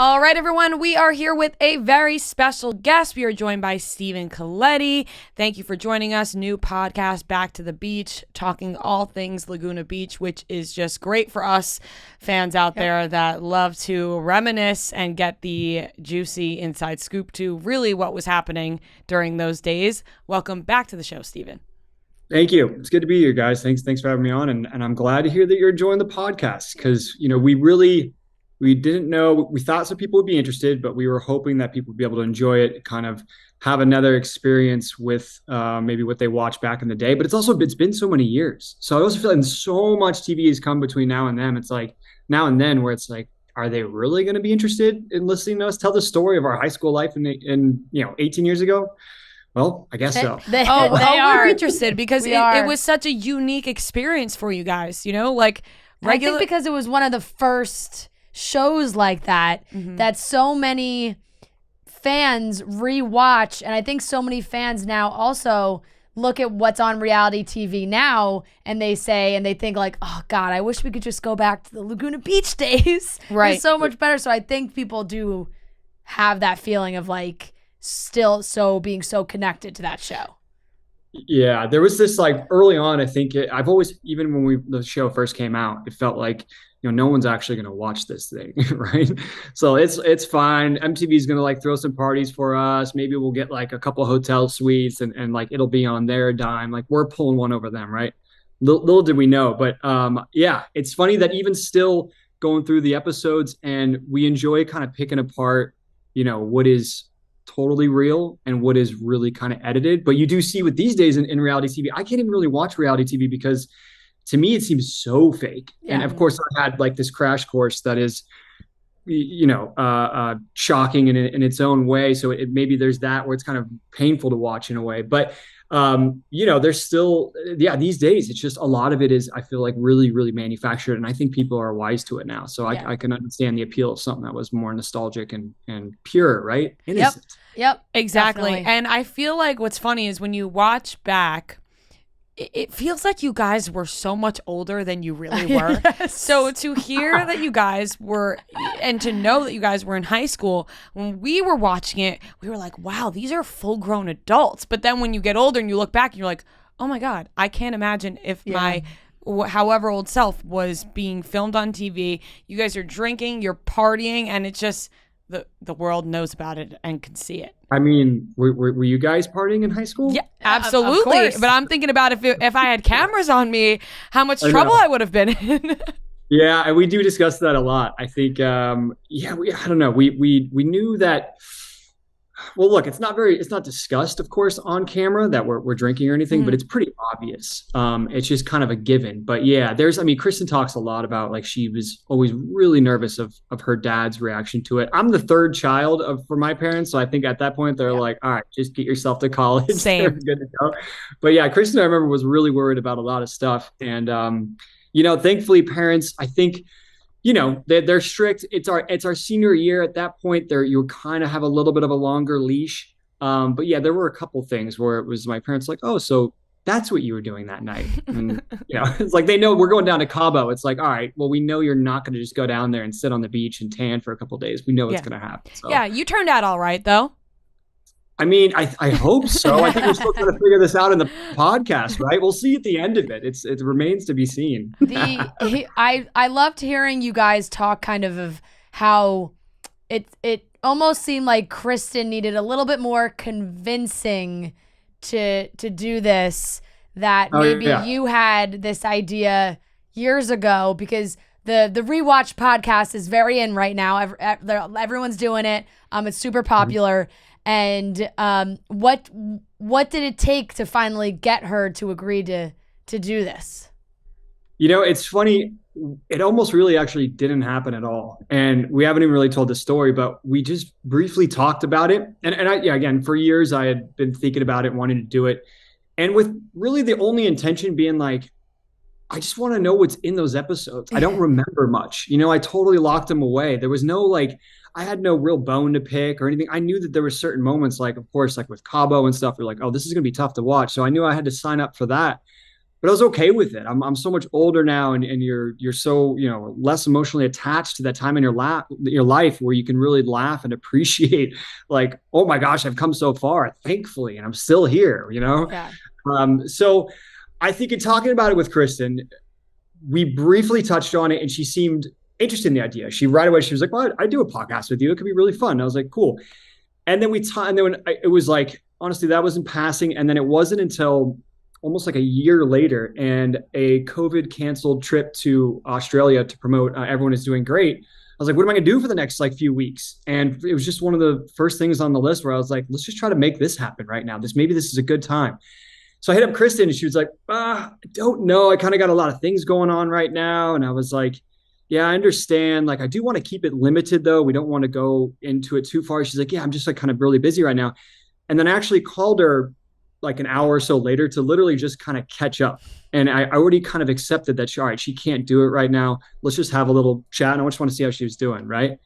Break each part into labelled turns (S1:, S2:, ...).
S1: All right, everyone, we are here with a very special guest. We are joined by Kristin Cavallari. Thank you for joining us. New podcast, Back to the Beach, talking all things Laguna Beach, which is just great for us fans out there that love to reminisce and get the juicy inside scoop to really what was happening during those days. Welcome back to the show, Kristin.
S2: Thank you. It's good to be here, guys. Thanks for having me on. And I'm glad to hear that you're enjoying the podcast because, we didn't know, we thought some people would be interested, but we were hoping that people would be able to enjoy it, kind of have another experience with maybe what they watched back in the day. But it's been so many years. So I also feel like so much TV has come between now and then. It's like now and then where it's like, are they really going to be interested in listening to us tell the story of our high school life in 18 years ago? Well, I guess so.
S1: They are interested because it was such a unique experience for you guys,
S3: I think because it was one of the first shows like that, that so many fans rewatch, and I think so many fans now also look at what's on reality TV now and they think like, oh God, I wish we could just go back to the Laguna Beach days.
S1: Right.
S3: It's so much better. So I think people do have that feeling of like still being so connected to that show.
S2: Yeah, there was this like early on, I think I've always, even when the show first came out, it felt like, no one's actually going to watch this thing, right? So it's fine. MTV's going to like throw some parties for us. Maybe we'll get like a couple hotel suites and like it'll be on their dime. Like we're pulling one over them, right? Little did we know. But yeah, it's funny that even still going through the episodes and we enjoy kind of picking apart, what is totally real and what is really kind of edited. But you do see with these days in reality TV, I can't even really watch reality TV because to me, it seems so fake. Yeah. And of course, I had like this crash course that is, shocking in its own way. So maybe there's that where it's kind of painful to watch in a way. But, there's still, these days, it's just a lot of it is, I feel like really, really manufactured. And I think people are wise to it now. So I can understand the appeal of something that was more nostalgic and pure, right? Innocent.
S3: Yep,
S1: exactly.
S3: Definitely.
S1: And I feel like what's funny is when you watch back, it feels like you guys were so much older than you really were.
S3: Yes.
S1: So to hear that you guys were, and to know that you guys were in high school, when we were watching it, we were like, wow, these are full-grown adults. But then when you get older and you look back and you're like, oh my God, I can't imagine if my however old self was being filmed on TV. You guys are drinking, you're partying, and it's just the world knows about it and can see it.
S2: I mean, were you guys partying in high school?
S1: Yeah, absolutely. But I'm thinking about if I had cameras on me, how much trouble I would have been in.
S2: Yeah, and we do discuss that a lot. I think, I don't know. We knew that. Well, look, it's not discussed, of course, on camera that we're drinking or anything, but it's pretty obvious. It's just kind of a given. But yeah, Kristin talks a lot about like she was always really nervous of her dad's reaction to it. I'm the third child for my parents, so I think at that point they're like, all right, just get yourself to college.
S1: Same.
S2: They're good to go. But yeah, Kristin, I remember, was really worried about a lot of stuff, and thankfully, parents, I think, they're strict. It's our senior year. At that point, you kind of have a little bit of a longer leash. But yeah, there were a couple things where it was my parents like, oh, so that's what you were doing that night. And it's like they know we're going down to Cabo. It's like, all right, well, we know you're not going to just go down there and sit on the beach and tan for a couple of days. We know what's going to happen. So.
S1: Yeah, you turned out all right, though.
S2: I mean, I hope so. I think we're still trying to figure this out in the podcast, right? We'll see at the end of it. It remains to be seen.
S3: I loved hearing you guys talk kind of how it almost seemed like Kristin needed a little bit more convincing to do this. That maybe you had this idea years ago because the Rewatch podcast is very in right now. Everyone's doing it. It's super popular. And what did it take to finally get her to agree to do this?
S2: It's funny. It almost really actually didn't happen at all. And we haven't even really told the story, but we just briefly talked about it. And again, for years I had been thinking about it, wanting to do it. And with really the only intention being like, I just want to know what's in those episodes. I don't remember much. I totally locked them away. There was no I had no real bone to pick or anything. I knew that there were certain moments, like, of course, like with Cabo and stuff, we're like, oh, this is going to be tough to watch. So I knew I had to sign up for that. but I was okay with it. I'm so much older now, and you're so, less emotionally attached to that time in your life where you can really laugh and appreciate, like, oh my gosh, I've come so far, thankfully, and I'm still here.
S3: Yeah.
S2: So I think in talking about it with Kristin, we briefly touched on it, and she seemed interested in the idea. She right away, she was like, well, I do a podcast with you. It could be really fun. And I was like, cool. And then it was like, honestly, that was in passing. And then it wasn't until almost like a year later, and a COVID canceled trip to Australia to promote Everyone is Doing Great. I was like, what am I going to do for the next like few weeks? And it was just one of the first things on the list where I was like, let's just try to make this happen right now. Maybe this is a good time. So I hit up Kristin, and she was like, I don't know. I kind of got a lot of things going on right now. And I was like, yeah, I understand. Like, I do want to keep it limited though. We don't want to go into it too far. She's like, yeah, I'm just like kind of really busy right now. And then I actually called her like an hour or so later to literally just kind of catch up. And I already kind of accepted that all right, she can't do it right now. Let's just have a little chat. And I just want to see how she was doing. Right.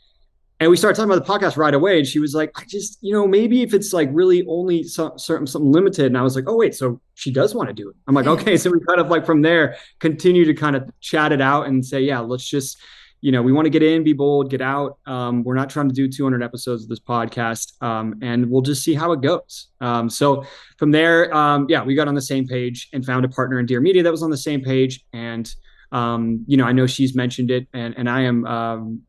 S2: And we started talking about the podcast right away. And she was like, I just, maybe if it's like really only something limited. And I was like, oh, wait, so she does want to do it. I'm like, okay. So we kind of like from there, continue to kind of chat it out and say, yeah, let's just, we want to get in, be bold, get out. We're not trying to do 200 episodes of this podcast, and we'll just see how it goes. So from there, we got on the same page and found a partner in Dear Media that was on the same page. And, I know she's mentioned it, and I am,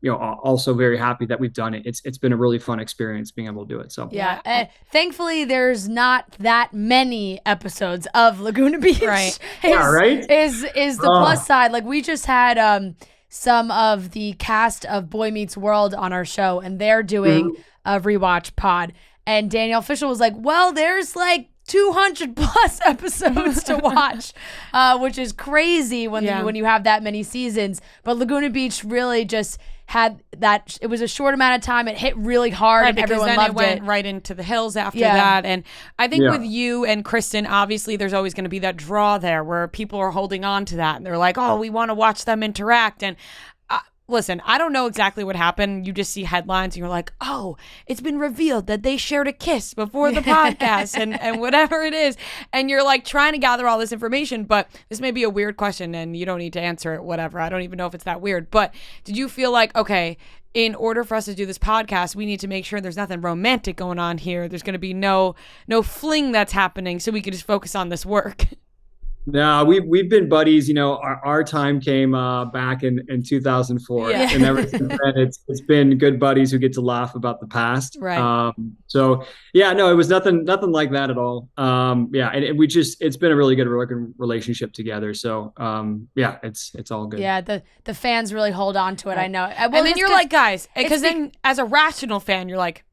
S2: also very happy that we've done it. It's been a really fun experience being able to do it. So
S3: yeah, thankfully there's not that many episodes of Laguna Beach.
S2: Right. Right.
S3: Is the plus side. Like, we just had some of the cast of Boy Meets World on our show, and they're doing a Rewatch pod. And Danielle Fishel was like, well, there's like 200 plus episodes to watch, which is crazy when you have that many seasons. But Laguna Beach really just had that. It was a short amount of time. It hit really hard, and everyone loved it.
S1: Because then it went right into the hills after that. And I think with you and Kristin, obviously there's always going to be that draw there where people are holding on to that, and they're like, oh, we want to watch them interact. And listen, I don't know exactly what happened. You just see headlines and you're like, oh, it's been revealed that they shared a kiss before the podcast and whatever it is. And you're like trying to gather all this information, but this may be a weird question and you don't need to answer it, whatever. I don't even know if it's that weird. But did you feel like, okay, in order for us to do this podcast, we need to make sure there's nothing romantic going on here. There's going to be no fling that's happening, so we can just focus on this work.
S2: No, we've been buddies. Our time came back in 2004, and ever since then, it's been good buddies who get to laugh about the past.
S3: Right.
S2: It was nothing like that at all. And it's been a really good working relationship together. So it's all good.
S3: Yeah, the fans really hold on to it. I know.
S1: And then you're like, guys, because then as a rational fan, you're like,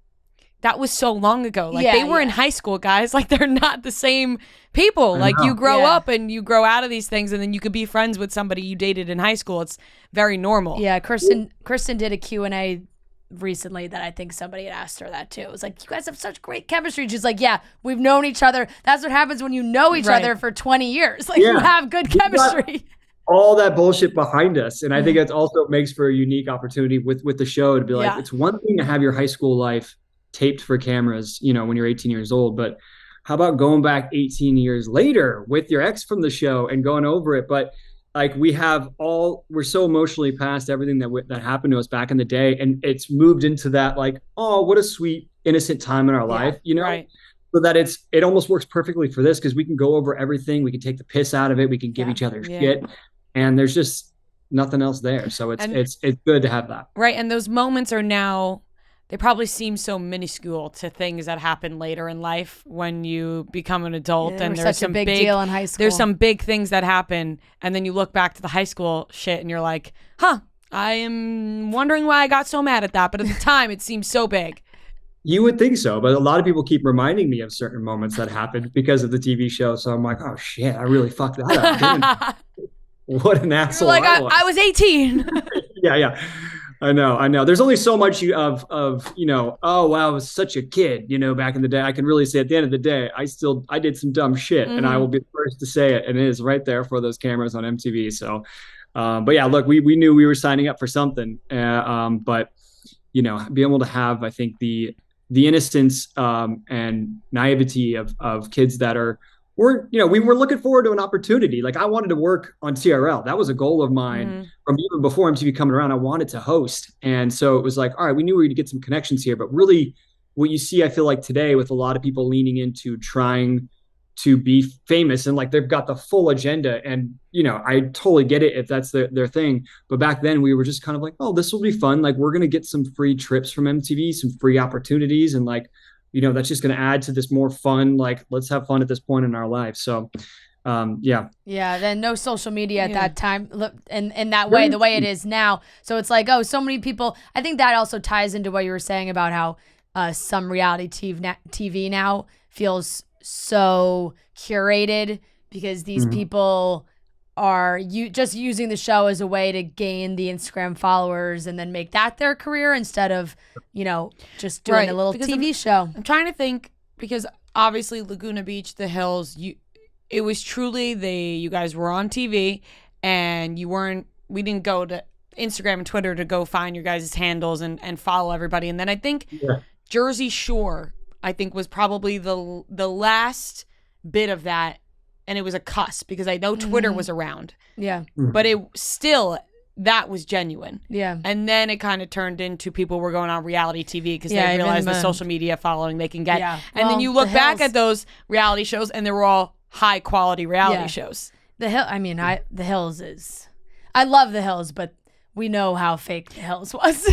S1: that was so long ago. Like they were in high school, guys. Like they're not the same people. Like you grow up and you grow out of these things, and then you could be friends with somebody you dated in high school. It's very normal.
S3: Yeah, Kristin did a Q&A recently that I think somebody had asked her that too. It was like, you guys have such great chemistry. She's like, yeah, we've known each other. That's what happens when you know each other for 20 years. Like you have good chemistry.
S2: All that bullshit behind us. And I think it also makes for a unique opportunity with the show to be like, it's one thing to have your high school life taped for cameras, when you're 18 years old, but how about going back 18 years later with your ex from the show and going over it? But like we're so emotionally past everything that happened to us back in the day, and it's moved into that like, oh, what a sweet innocent time in our life,
S1: right.
S2: So that it almost works perfectly for this, because we can go over everything, we can take the piss out of it, we can give each other shit, and there's just nothing else there. So it's good to have that.
S1: Right, and those moments are now. They probably seem so minuscule to things that happen later in life when you become an adult, and there's
S3: such a big deal in high school.
S1: There's some big things that happen, and then you look back to the high school shit and you're like, I am wondering why I got so mad at that. But at the time, it seemed so big.
S2: You would think so, but a lot of people keep reminding me of certain moments that happened because of the TV show. So I'm like, oh shit, I really fucked that up. What an asshole!
S1: You're like, I was 18.
S2: Yeah. I know. There's only so much of oh wow, I was such a kid, back in the day. I can really say at the end of the day, I did some dumb shit, and I will be the first to say it. And it is right there for those cameras on MTV. So, but yeah, look, we knew we were signing up for something, but being able to have, I think the innocence and naivety of kids that are we were looking forward to an opportunity. Like I wanted to work on TRL. That was a goal of mine from even before MTV coming around. I wanted to host. And so it was like, all right, we knew we were going to get some connections here, but really what you see, I feel like today with a lot of people leaning into trying to be famous and like they've got the full agenda. And, I totally get it if that's their thing. But back then we were just kind of like, oh, this will be fun. Like we're going to get some free trips from MTV, some free opportunities. And like, that's just going to add to this more fun, like, let's have fun at this point in our life. So, yeah.
S3: Yeah. Then no social media at that time in that way, the way it is now. So it's like, oh, so many people, I think that also ties into what you were saying about how some reality TV now feels so curated because these people are just using the show as a way to gain the Instagram followers and then make that their career instead of, just doing a little TV show.
S1: I'm trying to think because obviously Laguna Beach, the Hills, it was truly you guys were on TV and we didn't go to Instagram and Twitter to go find your guys' handles and follow everybody. And then I think Jersey Shore, I think was probably the last bit of that. And it was a cuss because I know Twitter was around.
S3: Yeah.
S1: But that was genuine.
S3: Yeah.
S1: And then it kind of turned into people were going on reality TV because they realized the social media following they can get. Yeah. And then you look back at those reality shows and they were all high quality reality shows.
S3: The Hills is, I love the Hills, but we know how fake the Hills was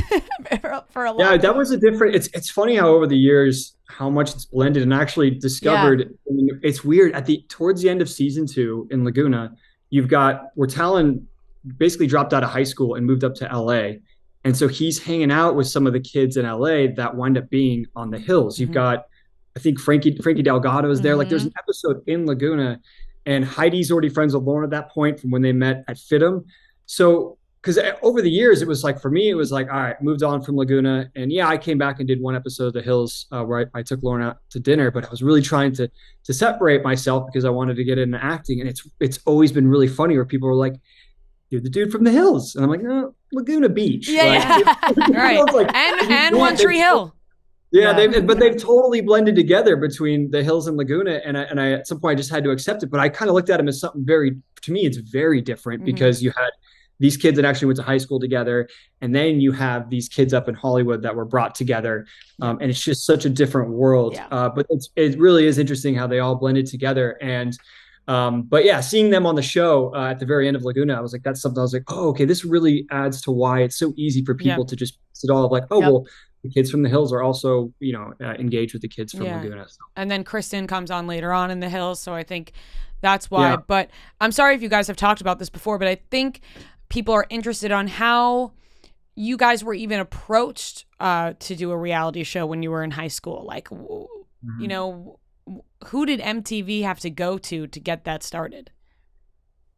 S3: for a lot.
S2: Yeah, that was a different. It's funny how over the years how much it's blended, and actually discovered. It's weird towards the end of season 2 in Laguna, you've got where Talon basically dropped out of high school and moved up to LA, and so he's hanging out with some of the kids in LA that wind up being on the Hills. You've got, I think Frankie Delgado is there. Like there's an episode in Laguna, and Heidi's already friends with Lauren at that point from when they met at FITM. So. Because over the years, it was like, for me, it was like, all right, moved on from Laguna. And I came back and did one episode of The Hills where I took Lauren out to dinner, but I was really trying to separate myself because I wanted to get into acting. And it's always been really funny where people are like, you're the dude from The Hills. And I'm like, no, Laguna Beach.
S1: Yeah. Right.
S2: Like,
S1: and One Tree Hill.
S2: Yeah, they've totally blended together between The Hills and Laguna. And I at some point, I just had to accept it. But I kind of looked at them as something to me, it's very different because you had these kids that actually went to high school together. And then you have these kids up in Hollywood that were brought together. And it's just such a different world. Yeah. But it really is interesting how they all blended together. And, but yeah, seeing them on the show at the very end of Laguna, I was like, that's something I was like, oh, okay, this really adds to why it's so easy for people to just sit all of like, oh, well, the kids from the Hills are also, engaged with the kids from Laguna. So.
S1: And then Kristin comes on later on in the Hills. So I think that's why.
S2: Yeah.
S1: But I'm sorry if you guys have talked about this before, but I think people are interested on how you guys were even approached to do a reality show when you were in high school. Like, who did MTV have to go to get that started?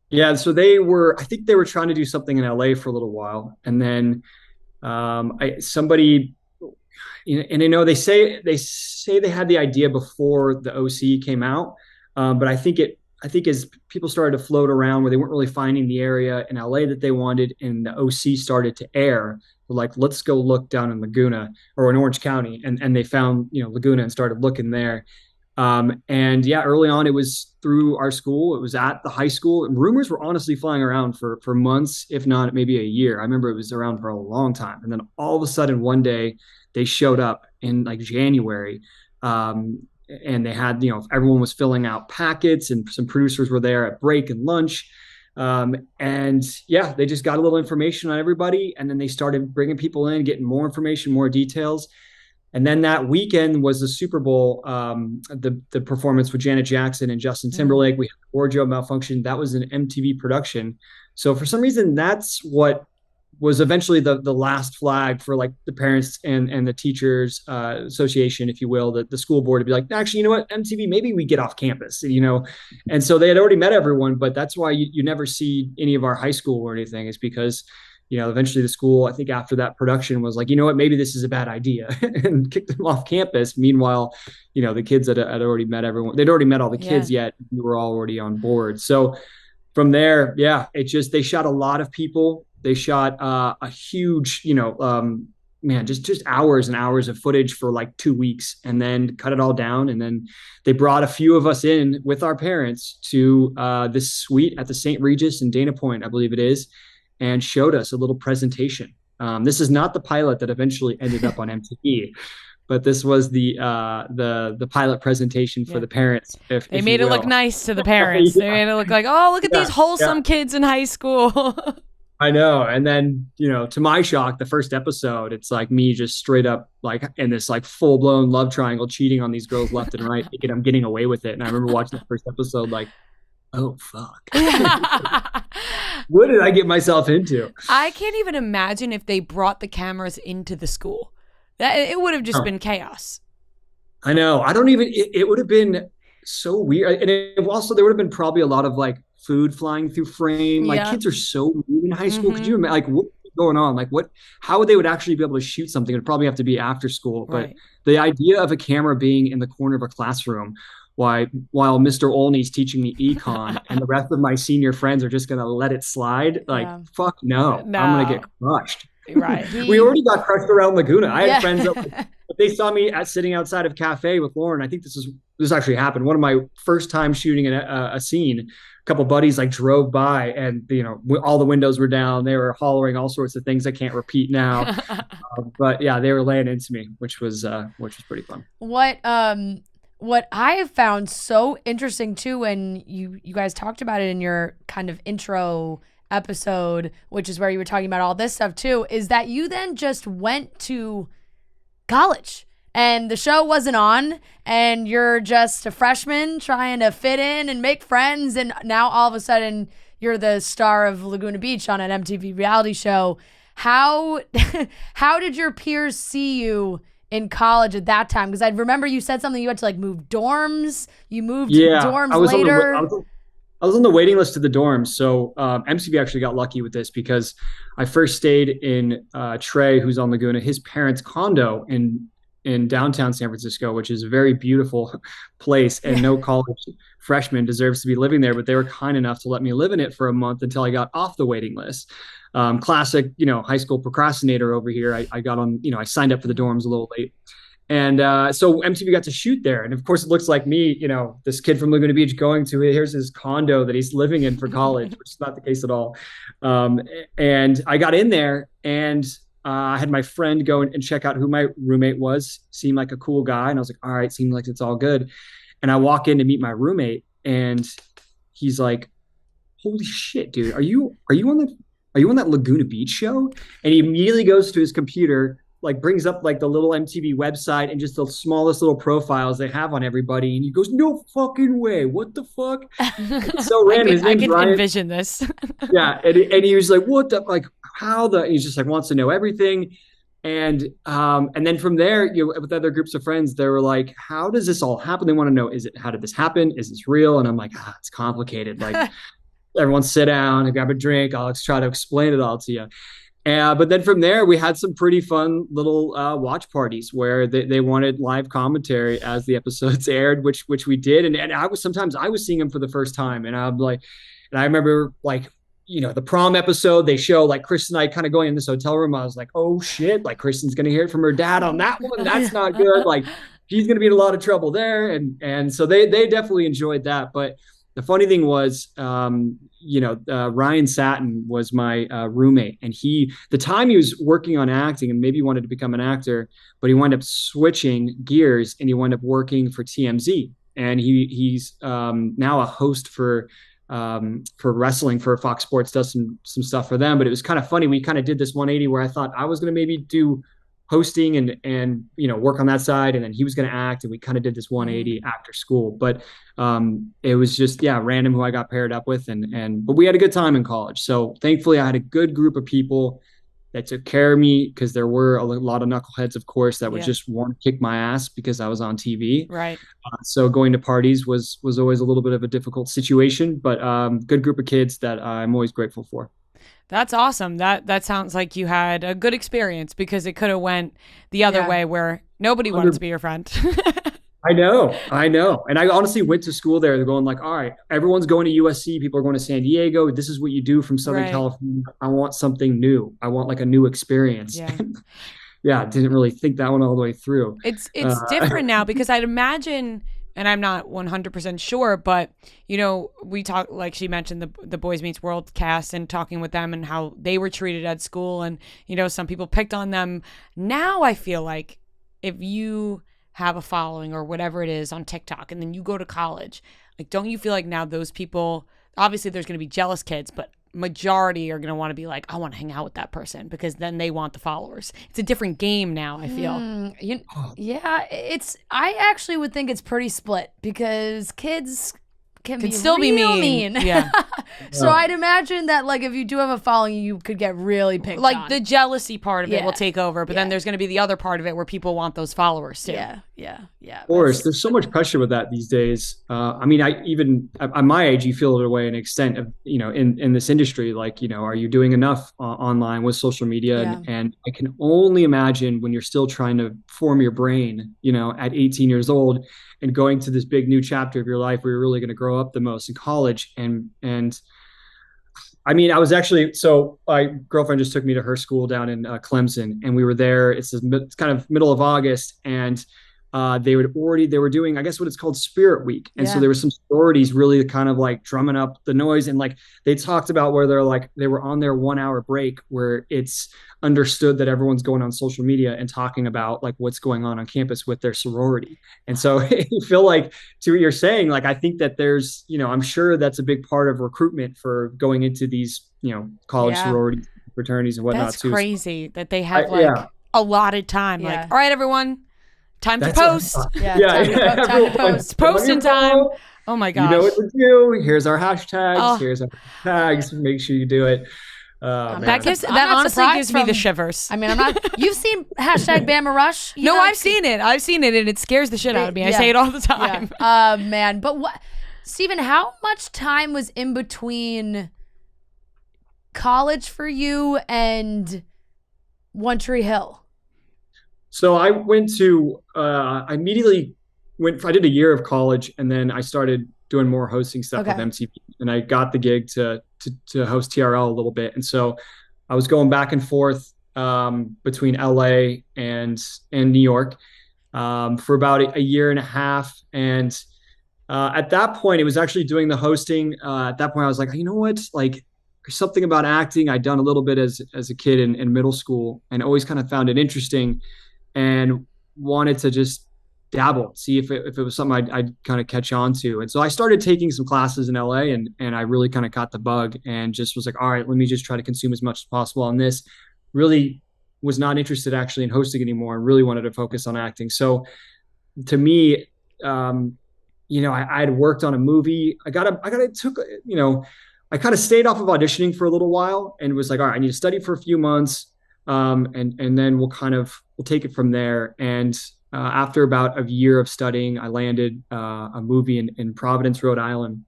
S2: Yeah, so I think they were trying to do something in LA for a little while. And then somebody, and I know they say they had the idea before the OC came out. But I think as people started to float around where they weren't really finding the area in LA that they wanted, and the OC started to air, they're like, let's go look down in Laguna or in Orange County. And they found, Laguna and started looking there. And early on it was through our school. It was at the high school. And rumors were honestly flying around for months, if not maybe a year. I remember it was around for a long time. And then all of a sudden one day they showed up in like January. And they had, everyone was filling out packets and some producers were there at break and lunch. They just got a little information on everybody. And then they started bringing people in, getting more information, more details. And then that weekend was the Super Bowl, the performance with Janet Jackson and Justin Timberlake. We had the wardrobe malfunction. That was an MTV production. So for some reason, that's what was eventually the last flag for like the parents and the teachers association, if you will, the school board to be like, actually, you know what, MTV, maybe we get off campus, And so they had already met everyone, but that's why you never see any of our high school or anything, is because, eventually the school, I think after that production was like, you know what, maybe this is a bad idea and kicked them off campus. Meanwhile, the kids had already met everyone. They'd already met all the kids yet. We were already on board. So from there, they shot a lot of people. They shot a huge, man, just hours and hours of footage for like 2 weeks, and then cut it all down. And then they brought a few of us in with our parents to this suite at the St. Regis in Dana Point, I believe it is, and showed us a little presentation. This is not the pilot that eventually ended up on MTV, but this was the pilot presentation for the parents.
S1: They made it look nice to the parents. They made it look like, oh, look at these wholesome kids in high school.
S2: I know. And then, to my shock, the first episode, it's like me just straight up like in this like full blown love triangle, cheating on these girls left and right, thinking I'm getting away with it. And I remember watching the first episode like, oh, fuck. What did I get myself into?
S1: I can't even imagine if they brought the cameras into the school. It would have just been chaos.
S2: I know. It would have been so weird. And there would have been probably a lot of like food flying through frame. Like kids are so weird in high school. Could you imagine like what's going on? Like how they would actually be able to shoot something? It'd probably have to be after school. But the idea of a camera being in the corner of a classroom while Mr. Olney's teaching me econ and the rest of my senior friends are just going to let it slide. Like, fuck no. I'm going to get crushed.
S1: Right.
S2: We already got crushed around Laguna. I had friends that they saw me sitting outside of cafe with Lauren. I think this actually happened. One of my first time shooting a scene, a couple buddies like drove by and, all the windows were down. They were hollering all sorts of things I can't repeat now. But yeah, they were laying into me, which was pretty fun.
S3: What I have found so interesting too, when you guys talked about it in your kind of intro episode, which is where you were talking about all this stuff too, is that you then just went to college and the show wasn't on and you're just a freshman trying to fit in and make friends, and now all of a sudden you're the star of Laguna Beach on an MTV reality show. How did your peers see you in college at that time? Because I remember you said something, you had to like move dorms. You moved dorms later.
S2: I was on the waiting list to the dorms. So MCV actually got lucky with this because I first stayed in Trey, who's on Laguna, his parents' condo in downtown San Francisco, which is a very beautiful place, and no college freshman deserves to be living there, but they were kind enough to let me live in it for a month until I got off the waiting list. Classic, high school procrastinator over here. I got on, I signed up for the dorms a little late. And so MTV got to shoot there. And of course, it looks like me, this kid from Laguna Beach going to here's his condo that he's living in for college, which is not the case at all. And I got in there and I had my friend go and check out who my roommate was. Seemed like a cool guy. And I was like, all right, seemed like it's all good. And I walk in to meet my roommate and he's like, holy shit, dude, are you on that Laguna Beach show? And he immediately goes to his computer, like brings up like the little MTV website and just the smallest little profiles they have on everybody. And he goes, no fucking way. What the fuck? It's so random.
S1: I can envision this.
S2: Yeah. And he was like, what the, like how the, he's just like, wants to know everything. And then from there, with other groups of friends, they were like, how does this all happen? They want to know, how did this happen? Is this real? And I'm like, it's complicated. Like everyone sit down and grab a drink. I'll try to explain it all to you. But then from there, we had some pretty fun little watch parties where they wanted live commentary as the episodes aired, which we did. And I was seeing them for the first time. And I'm like, and I remember like, the prom episode, they show like Kristin and I kind of going in this hotel room. I was like, oh shit, like Kristin's going to hear it from her dad on that one. That's not good. Like she's going to be in a lot of trouble there. And so they definitely enjoyed that. But the funny thing was, Ryan Satin was my roommate, and the time he was working on acting and maybe wanted to become an actor, but he wound up switching gears and he wound up working for TMZ, and he's now a host for wrestling for Fox Sports, does some stuff for them. But it was kind of funny. We kind of did this 180 where I thought I was going to maybe do hosting and work on that side, and then he was going to act, and we kind of did this 180 after school. But it was just random who I got paired up with, but we had a good time in college. So thankfully I had a good group of people that took care of me, because there were a lot of knuckleheads, of course, that would just want to kick my ass because I was on TV.
S1: Right.
S2: So going to parties was always a little bit of a difficult situation, but good group of kids that I'm always grateful for.
S1: That's awesome. That sounds like you had a good experience, because it could have went the other way where nobody wanted to be your friend.
S2: I know. And I honestly went to school there. They're going like, all right, everyone's going to USC. People are going to San Diego. This is what you do from Southern California. I want something new. I want like a new experience. Yeah. yeah, didn't really think that one all the way through.
S1: It's different now because I'd imagine, and I'm not 100% sure, but we talk, like she mentioned, the Boys Meets World cast and talking with them and how they were treated at school, and some people picked on them. Now I feel like if you have a following or whatever it is on TikTok and then you go to college, like, don't you feel like now those people, obviously there's going to be jealous kids, but majority are going to want to be like, I want to hang out with that person because then they want the followers. It's a different game now, I feel.
S3: Yeah, I actually would think it's pretty split because kids can
S1: still be mean. Yeah.
S3: So I'd imagine that, like, if you do have a following, you could get really picked on.
S1: Like, the jealousy part of it will take over, but then there's going to be the other part of it where people want those followers too.
S3: Yeah.
S2: Of course, there's so much pressure with that these days. I mean, at my age, you feel it away an extent of, in this industry, like, are you doing enough online with social media? And I can only imagine when you're still trying to form your brain, at 18 years old and going to this big new chapter of your life where you're really going to grow up the most in college. And I mean, I was actually, so my girlfriend just took me to her school down in Clemson, and we were there. It's kind of middle of August, and they were doing, I guess, what it's called Spirit Week. And so there were some sororities really kind of like drumming up the noise. And like, they talked about where they were on their 1 hour break where it's understood that everyone's going on social media and talking about like what's going on campus with their sorority. And so you feel like, to what you're saying, like, I think that there's, I'm sure that's a big part of recruitment for going into these, college sororities, fraternities and whatnot.
S1: That's crazy that they have allotted time. Like, all right, everyone, time to post.
S3: Time to post.
S1: Posting time. Oh my gosh.
S2: You know what to do. Here's our hashtags. Here's our tags. Make sure you do it.
S1: That honestly gives me the shivers.
S3: I mean, you've seen hashtag Bama Rush?
S1: No, I've seen it, and it scares the shit out of me. I say it all the time.
S3: Man. But Steven, how much time was in between college for you and One Tree Hill?
S2: So I I immediately I did a year of college, and then I started doing more hosting stuff with MTV, and I got the gig to host TRL a little bit. And so I was going back and forth between LA and New York for about a year and a half. And at that point, it was actually doing the hosting. At that point, I was like, you know what? Like, there's something about acting. I'd done a little bit as a kid in middle school, and always kind of found it interesting and wanted to just dabble, see if it was something I'd kind of catch on to. And so I started taking some classes in LA, and I really kind of caught the bug and just was like, all right, let me just try to consume as much as possible on this. Really was not interested actually in hosting anymore, and really wanted to focus on acting. So to me, I had worked on a movie. I kind of stayed off of auditioning for a little while and was like, all right, I need to study for a few months. And then we'll take it from there. And after about a year of studying, I landed a movie in Providence, Rhode Island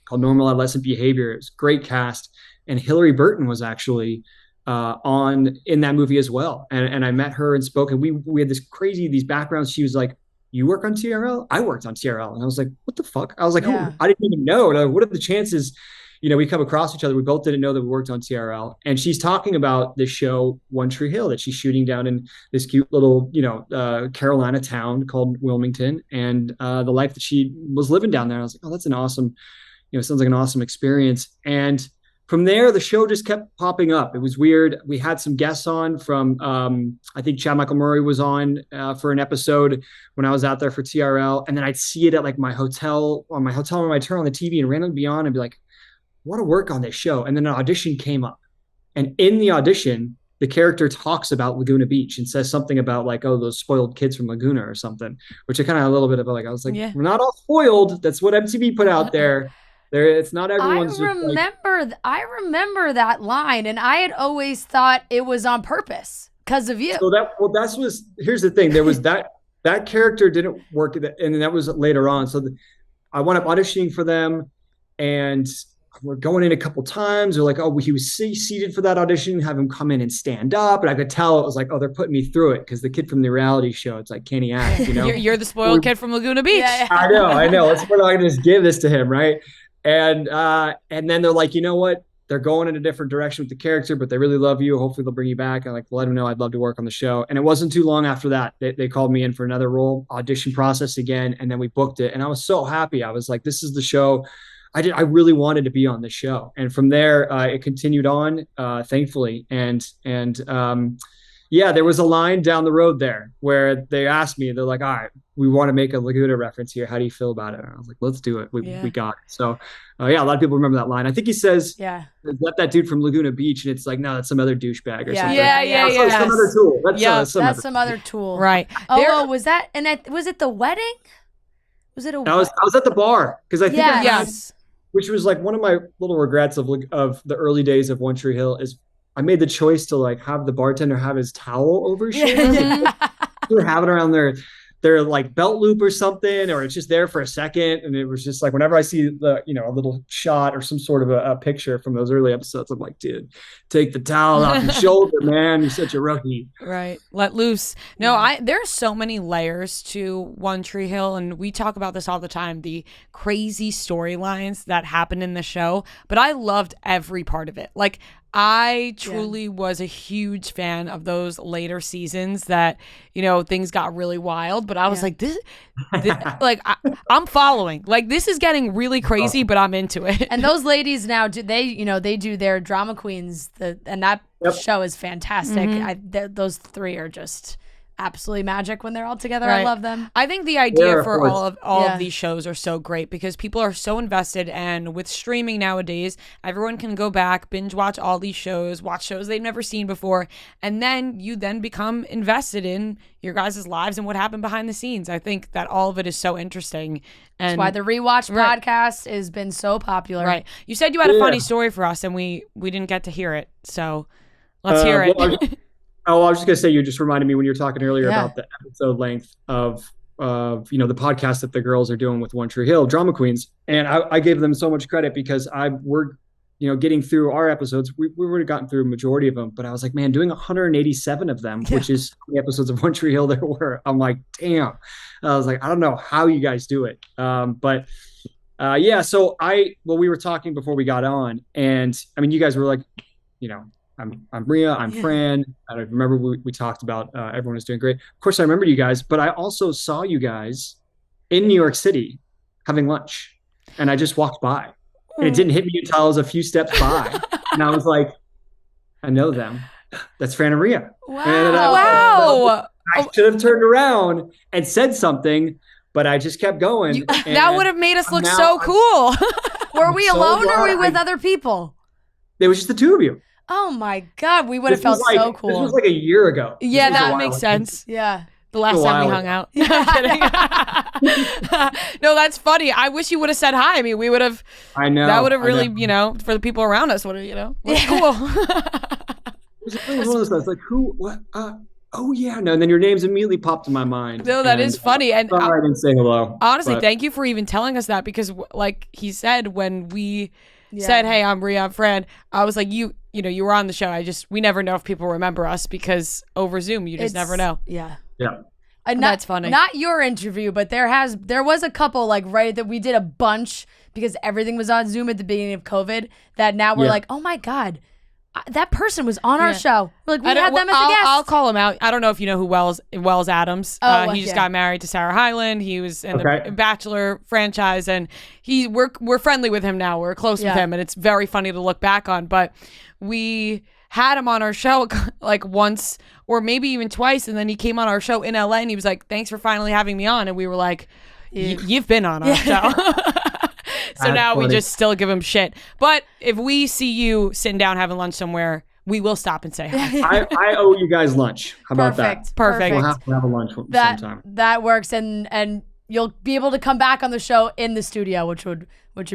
S2: called Normal Adolescent Behavior. It was a great cast. And Hillary Burton was actually in that movie as well. And I met her and spoke, and we had these backgrounds. She was like, you work on TRL? I worked on TRL. And I was like, what the fuck? I was like, I didn't even know. And what are the chances, we come across each other. We both didn't know that we worked on TRL. And she's talking about this show, One Tree Hill, that she's shooting down in this cute little, Carolina town called Wilmington, and the life that she was living down there. I was like, oh, that's an awesome, sounds like an awesome experience. And from there, the show just kept popping up. It was weird. We had some guests on from, I think Chad Michael Murray was on for an episode when I was out there for TRL. And then I'd see it at like my hotel room. I'd turn on the TV and randomly be on and be like, I want to work on this show. And then an audition came up. And in the audition, the character talks about Laguna Beach and says something about like, oh, those spoiled kids from Laguna or something, which I kind of had a little bit of like, I was like, we're not all spoiled. That's what MTV put out there. It's not everyone's.
S3: I remember that line, and I had always thought it was on purpose because of you.
S2: So here's the thing. There was that character didn't work, and that was later on. So I wound up auditioning for them, and we're going in a couple times. They're like, oh, he was seated for that audition, have him come in and stand up. And I could tell it was like, oh, they're putting me through it. Because the kid from the reality show, it's like, can he act?
S1: You're the spoiled kid from Laguna Beach.
S3: Yeah.
S2: I know. Let's put on just give this to him. Right. And then they're like, you know what? they're going in a different direction with the character, but they really love you. Hopefully they'll bring you back. And like, let them know I'd love to work on the show. And it wasn't too long after that. They called me in for another role, audition process again. And then we booked it. And I was so happy. I was like, this is the show. I really wanted to be on the show. And from there, it continued on, thankfully. And there was a line down the road there where they asked me, they're like, all right, we want to make a Laguna reference here. How do you feel about it? And I was like, let's do it. We got it. So a lot of people remember that line. I think he says, is that dude from Laguna Beach? And it's like, no, that's some other douchebag or something.
S1: Yeah.
S2: Some other tool.
S3: That's some other tool.
S1: Right.
S3: Was that, and was it the wedding? Was it a
S2: I was at the bar because I think
S1: Yes.
S2: which was like one of my little regrets of the early days of One Tree Hill is I made the choice to like have the bartender have his towel over his shoulders. Or have it around their like belt loop or something, or it's just there for a second. And it was just like, whenever I see a little shot or some sort of a picture from those early episodes, I'm like, dude, take the towel off your shoulder, man. You're such a rookie.
S1: Right. Let loose. No, there's so many layers to One Tree Hill, and we talk about this all the time, the crazy storylines that happen in the show, but I loved every part of it. Like, I truly was a huge fan of those later seasons that, things got really wild, but I was like, this like, I'm following. Like, this is getting really crazy, but I'm into it.
S3: And those ladies now, they do their drama queens, and that show is fantastic. Those three are just absolutely magic when they're all together.
S1: Right.
S3: I love them.
S1: I think the idea for all of these shows are so great because people are so invested, and with streaming nowadays, everyone can go back, binge watch all these shows, watch shows they've never seen before, and then you become invested in your guys' lives and what happened behind the scenes. I think that all of it is so interesting. And
S3: that's why the Rewatch podcast has been so popular.
S1: Right. You said you had a funny story for us, and we didn't get to hear it, so let's hear it.
S2: I was just going to say, you just reminded me when you were talking earlier about the episode length of the podcast that the girls are doing with One Tree Hill, Drama Queens. And I gave them so much credit because we're getting through our episodes. We would have gotten through a majority of them, but I was like, man, doing 187 of them, which is the episodes of One Tree Hill there were, I'm like, damn. I was like, I don't know how you guys do it. So we were talking before we got on, and I mean, you guys were like, I'm Rhea, I'm Fran. I don't remember we talked about everyone is doing great. Of course, I remember you guys, but I also saw you guys in New York City having lunch, and I just walked by. And it didn't hit me until I was a few steps by. And I was like, I know them. That's Fran and Rhea.
S3: Wow.
S2: And I should have turned around and said something, but I just kept going.
S1: That would have made us look so cool.
S3: Were we alone or were we with other people?
S2: It was just the two of you.
S3: Oh my God, we would have felt so cool.
S2: This was like a year ago.
S1: Yeah, that makes sense.
S3: Yeah.
S1: The last time we hung out. No, I'm kidding. No, that's funny. I wish you would have said hi. I mean, we would have.
S2: I know.
S1: That would have really, for the people around us, would have, was cool.
S2: It was one of those guys, like, who, what, oh yeah, no, and then your names immediately popped in my mind.
S1: No, that is funny. And
S2: sorry I didn't say hello.
S1: Honestly, thank you for even telling us that, because like he said, when we said, hey, I'm Rhea, I'm Fran, I was like, you were on the show. We never know if people remember us, because over Zoom, you just never know.
S3: Yeah.
S2: Yeah.
S1: That's funny.
S3: Not your interview, but there was a couple like that we did a bunch because everything was on Zoom at the beginning of COVID, that now we're like, oh my God, that person was on our show. We're like, we had them as a guest.
S1: I'll call him out. I don't know if you know who Wells Adams. He just got married to Sarah Hyland. He was in the Bachelor franchise, and we're friendly with him now. We're close with him, and it's very funny to look back on. But we had him on our show like once or maybe even twice, and then he came on our show in LA, and he was like, thanks for finally having me on. And we were like, you've been on our show. So that's now funny. We just still give him shit. But if we see you sitting down having lunch somewhere, we will stop and say hi.
S2: I owe you guys lunch. How about that?
S1: Perfect.
S2: We'll have to have a lunch sometime.
S3: That works, and you'll be able to come back on the show in the studio, which would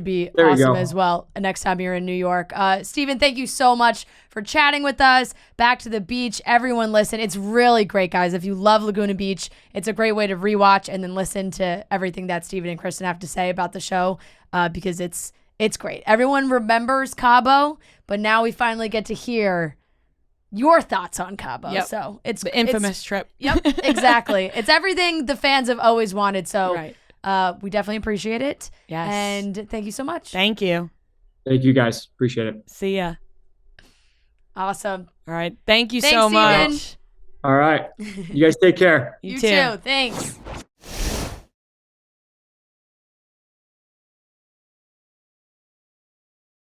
S3: be awesome as well next time you're in New York. Steven, thank you so much for chatting with us. Back to the beach. Everyone listen. It's really great, guys. If you love Laguna Beach, it's a great way to rewatch and then listen to everything that Steven and Kristin have to say about the show, because it's great. Everyone remembers Cabo, but now we finally get to hear your thoughts on Cabo.
S1: Yep.
S3: So it's
S1: the infamous trip.
S3: Yep, exactly. It's everything the fans have always wanted. So we definitely appreciate it.
S1: Yes.
S3: And thank you so much.
S1: Thank you.
S2: Thank you guys. Appreciate it.
S1: See ya.
S3: Awesome.
S1: All right. Thank you
S3: Thanks,
S1: so
S3: Steven.
S1: much.
S2: All right. You guys take care.
S3: You too. Thanks.